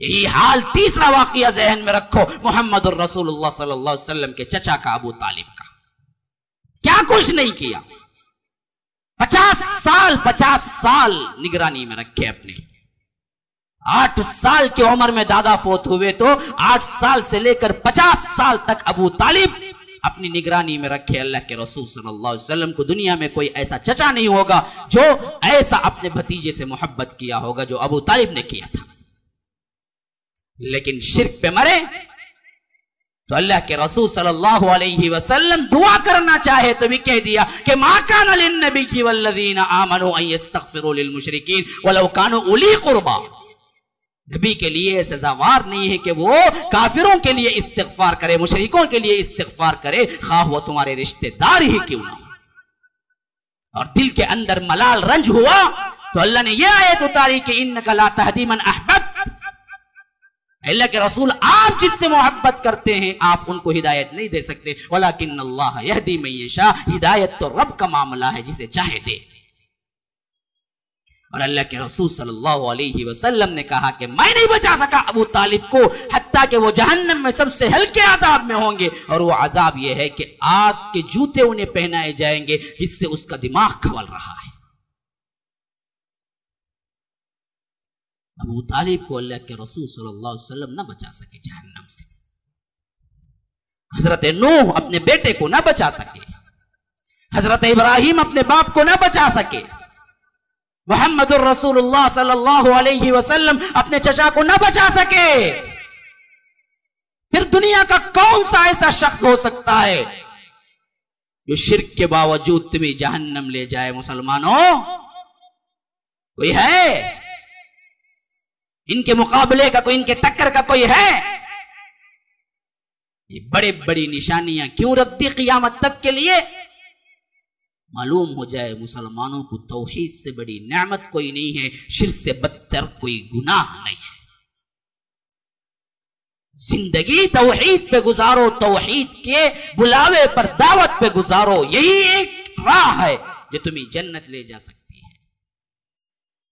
यही हाल तीसरा वाकया जहन में रखो, मुहम्मदुर रसूलुल्लाह सल्लल्लाहु अलैहि वसल्लम के चचा का, अबू तालिब का। क्या कुछ नहीं किया, 50 साल निगरानी में रखे अपने। 8 साल की उम्र में दादा फोत हुए तो 8 साल से लेकर 50 साल तक अबू तालिब अपनी निगरानी में रखे अल्लाह के रसूल सल्लल्लाहु अलैहि वसल्लम को। दुनिया में कोई ऐसा चचा नहीं होगा जो ऐसा अपने भतीजे से मोहब्बत किया होगा जो अबू तालिब ने किया था। लेकिन शिर्क पे मरे तो अल्लाह के रसूल सल्लल्लाहु अलैहि वसल्लम दुआ करना चाहे तो भी कह दिया कि मा काना लिन्नबी वल्लज़ीना आमनू अन यस्तगफिरू लिल मुशरिकीन वलौ कानू उली कुर्बा। नबी के लिए सजावार नहीं है कि वो काफिरों के लिए इस्तिगफार करे, मुशरिकों के लिए इस्तिगफार करे, खा वो तुम्हारे रिश्तेदार ही क्यों ना हो। और दिल के अंदर मलाल रंज हुआ तो अल्लाह ने यह आयत उतारी कि इन्नका ला तहदी मन अहबब्त। अल्लाह के रसूल आप जिससे मोहब्बत करते हैं आप उनको हिदायत नहीं दे सकते, वलाकिन्नल्लाह यहदी मन यशा। हिदायत तो रब का मामला है, जिसे चाहे दे। और अल्लाह के रसूल सल्लल्लाहु अलैहि वसल्लम ने कहा कि मैं नहीं बचा सका अबू तालिब को, हत्ता कि वो जहन्नम में सबसे हल्के अजाब में होंगे। और वो अजाब ये है कि आग के जूते उन्हें पहनाए जाएंगे जिससे उसका दिमाग खवल रहा है। अबू तालिब को अल्लाह के रसूल सल्लल्लाहु अलैहि वसल्लम न बचा सके जहन्नम से। हजरत नूह अपने बेटे को न बचा सके, हजरत इब्राहिम अपने बाप को न बचा सके, मुहम्मदुर रसूलुल्लाह सल्लल्लाहु अलैहि वसल्लम अपने चचा को न बचा सके। फिर दुनिया का कौन सा ऐसा शख्स हो सकता है जो शिर्क के बावजूद तुम्हें जहन्नम ले जाए? मुसलमानों, कोई है इनके मुकाबले का, कोई इनके टक्कर का कोई है? ये बड़े बड़ी निशानियां क्यों रख दी क़यामत तक के लिए? मालूम हो जाए मुसलमानों को तौहीद से बड़ी नेमत कोई नहीं है, शिर्क से बदतर कोई गुनाह नहीं है। जिंदगी तौहीद पे गुजारो, तौहीद के बुलावे पर दावत पे गुजारो। यही एक राह है जो तुम्हें जन्नत ले जा सके।